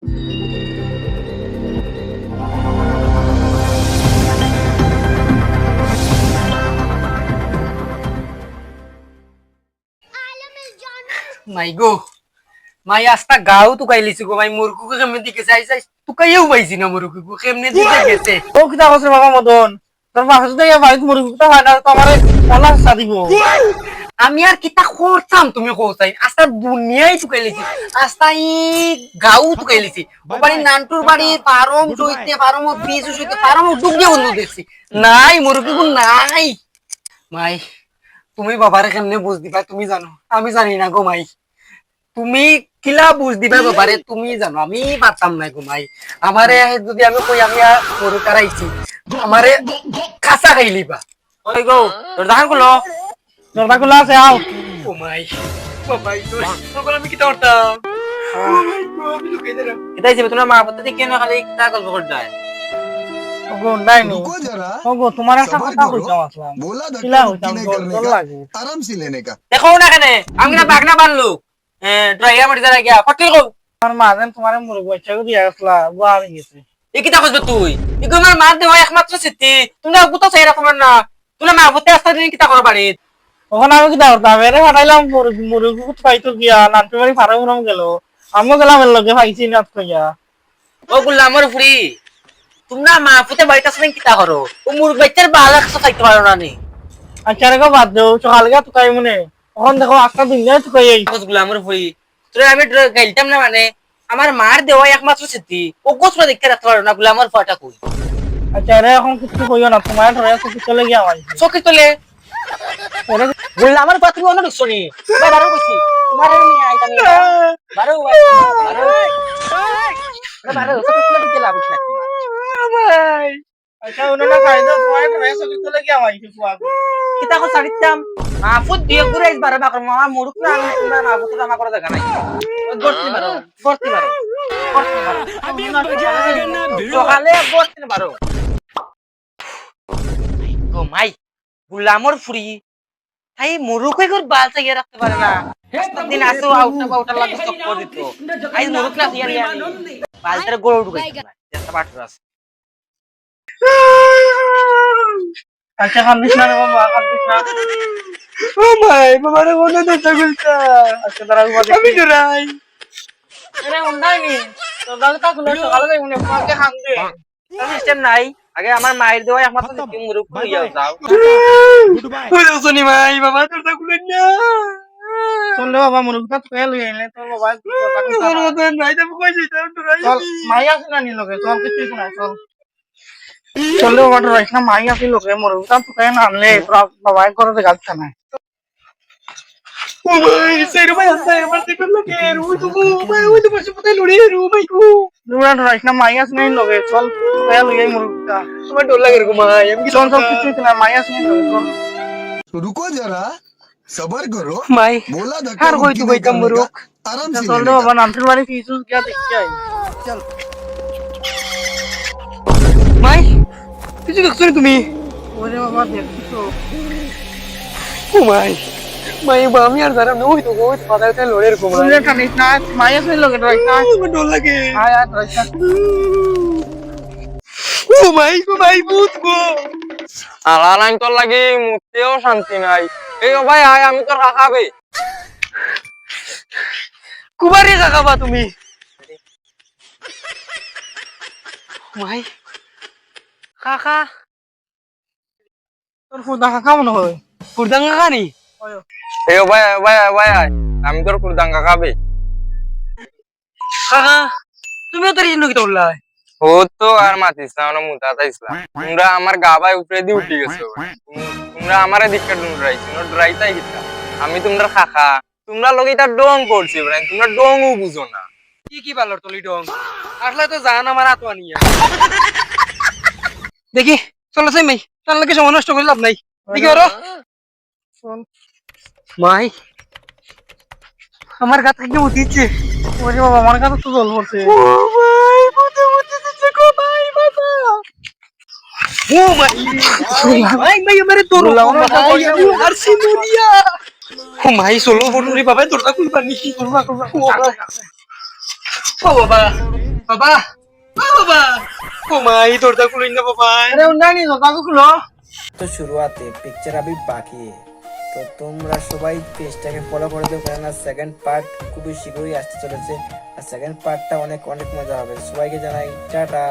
মাই গো মাই আস্তা গাও তো কাইলিছি গো মাই মুরগু কেমনে দিকে চাই চাই তুকাইও পাইছি না মুরগু কেমনে দিকে গেছে ও কিতা কইছ বাবা মদন তোর বাসা থেকে বাড়িত মুরগিটা হয় না তোমার কলা হাসা দিব আমি আর কিতা করতাম তুমি কোথায় আস্তা দুনিয়াই তুকাইলিছি আস্তা ই গাও তুকাইলিছি ও বাড়ি নান্টুর বাড়ি পারম চইতে পারম বিজু চইতে পারম ডুব দিয়ে বন্ধ দেখছি নাই মুরগি গুণ নাই মাই তুমি বাবারে কেমনে বুঝ দিবা তুমি জানো আমি জানি না গো মাই তুমি কিলা বুঝ দিবা বাবারে তুমি জানো আমি পারতাম না গো মাই আমারে যদি আমি কই আমি গরু কারাইছি আমারে কাঁচা খাইলিবা ওই গো দরজা খুলো আছে আও ও মাই বাবাই তো তখন আমি কিতা করতাম আমি লুকাই দিলাম এটা হিসেবে তোমার মা পদ্ধতি কেন খালি কিতা গল্প করতে যায় ওগো নাইনি ওগো তোমার একটা কথা কইতাম আসলাম बोला কিলা धक्का হইতাম नहीं জল करने জল का লাগে आराम से लेने का দেখো না কেন আমি না বাগনা বানলু ড্রাইয়া মারি দাঁড়া গিয়া ফটকে গো আমার মা যেন তোমার মুরগ বাচ্চাকে দিয়ে আসলা গোয়া হয়ে গেছে এ কিতা কইছ তুই এগো আমার মা দেওয়া একমাত্র সিদ্ধি তুমি গুতো চাই রাখো না তুমি মা হতে আসতে দিন কিতা করো বাড়ি তখন আমি কিতা করতাম এরে ফাটাইলাম মুরগ পাইতো গিয়া নান্টু বাড়ি ফারাম উনাম গেল আমিও গেলাম এর লগে পাইছি না কইয়া ও গুলামর ফ্রি তোমরা মা ফুতে বাড়িতে আসলে কিতা করো ও মুরগ বাচ্চার বালা খাইতে পারো না নি আচ্ছা রে বাদ দাও সকালে গা তুকাই মনে তখন দেখো আজকাল দুনিয়া তুকাই এই গুলামর ফ্রি তোরে আমি গাইলতাম না মানে আমার মার দেওয়া একমাত্র সিদ্ধি ও গোছরা দেখতে রাখতে পারো না গুলামর ফাটা কই আচ্ছা রে এখন কিছু কইও না তোমার ধরে চকি চলে গিয়া আমার চকি চলে ওরে গুলামর পাত্র অন্য শুনি বারো কইছি তোমার নিয়ে আইতাম বারো বারো চকি চলে লাভ আছে ভাই আচ্ছা ওনা খাই দাও তোমার ধরে চকি চলে গিয়া আমার কিতা কো সারিতাম আফুত দিয়ে ঘুরে আইবার বাকর মামা মুরুক না আমি তোমরা না আফুত জামা করে দেখা নাই গর্তি মারো সকালে গর্তি মারো গো মাই গুলামর ফুরি তাই মুরুকই করে বাল চাইয়া রাখতে পারে না দিন আসো আউটা লাগে স্টপ করে দিত আই মুরুক না ইয়ার ইয়ার বালটার গোড় ঢুকাই যেটা বাটর আছে আচ্ছা কান্দিস না রে বাবা কান্দিস না ও মাই বাবারে বলে দরজা খুলতা আচ্ছা দাঁড়াও আমি ডরাই আরে উন্ডাইনি তো দাদা গুলো সকালে যাই মনে পাকে খান্দে সিস্টেম নাই আগে আমার মায়ের দেওয়া একমাত্র দিকে মুরুক লইয়া যাও ওরে শুনি মাই বাবা দরজা খুলেন না চল বাবা মুরুকটা তুই লই আইলে তোর বাবা তোর মত নাই তো কই যাইতাম ডরাই চল মাই আছে না নি লগে চল কিছু না চল চল বাবা ডরাইস না মাই আছে লগে মুরুকটা তুই না আনলে তোর বাবা করে গাছ না ও মাই সেরু মাই আছে আমার দেখল লাগে রুই তো মাই ওই তো বসে পতাই লড়ি রু মাই কো তোমরা ডরাইস না মাই আছে না লগে চল তুই লই আই মুরুকটা আমার ডর লাগে রে মাই আমি চল চল কিছু না মাই আছে না লগে চল तो रुको जरा सबर करो মাই बोला धक्का আর কই তো नहीं কইতাম करने মুরুক का आराम से চল लेने বাবা का নামটির বাড়ি ফিসুস গিয়া দেখি আই चल মাই কিছু দেখছো তুমি ওরে বাবা দেখছি তো ও মাই মাই বা আমি আর জানা নই তো কই পাতাতে লড়ে রে কোমরা তুই টানিস না মাই আছে লগে ডরাইস না আমার ডর লাগে আয় আয় ডরাইস না ও মাই ভূত গো আলালাইন তোর লাগি মুতেও শান্তি নাই এই ও ভাই আয় আমি তোর কাকাবে কুবারে কাকাবা তুমি মাই কাকা তোর ফুদা কাকা মনে হয় ফুরদাং কাকা নি এই ও ভাই আয় আমি তোর কুরদাং কাকাবে কাকা তুমিও তো রিজনো কি তোলা ও তো আর মাতিস না ওনা মুতাতা ইসলাম তোমরা আমার গাবায় উপরে দিয়ে উঠে গেছো তোমরা আমারে দিকটা ডরাইছো না ডরাইতাই গিতা আমি তোমরা কাকা তোমরা লগে এটা ডং করছি ভাই তোমরা ডংও বুঝো না কি বালর তলি ডং আসলে তো জান আমার আতওয়ানিয়া দেখি চলো সাই মাই তার লাগে সময় নষ্ট করে লাভ নাই দেখি ওরো মাই আমার গাত থেকে উঠিছে ওরে বাবা আমার কাছে তো জল পড়ছে ও ভাই বুঝে দিচ্ছে কো ভাই বাবা ও ভাই আমারে তোর আর সিনুরিয়া ও মাই সোলো বটুরি বাবা তোরটা খুলবা নি করবা ও বাবা বাবা বাবা ও মা এই দরজা খুলুন না বাবা আরে উন্ডানি দরজা খুলো तो शुरुआत है पिक्चर अभी बाकी है तो তোমরা সবাই পেজটাকে ফলো করে দিও কারণ সেকেন্ড পার্ট খুবই শীঘ্রই আসতে চলেছে আর সেকেন্ড পার্টটা অনেক অনেক মজা হবে সবাইকে জানাই টাটা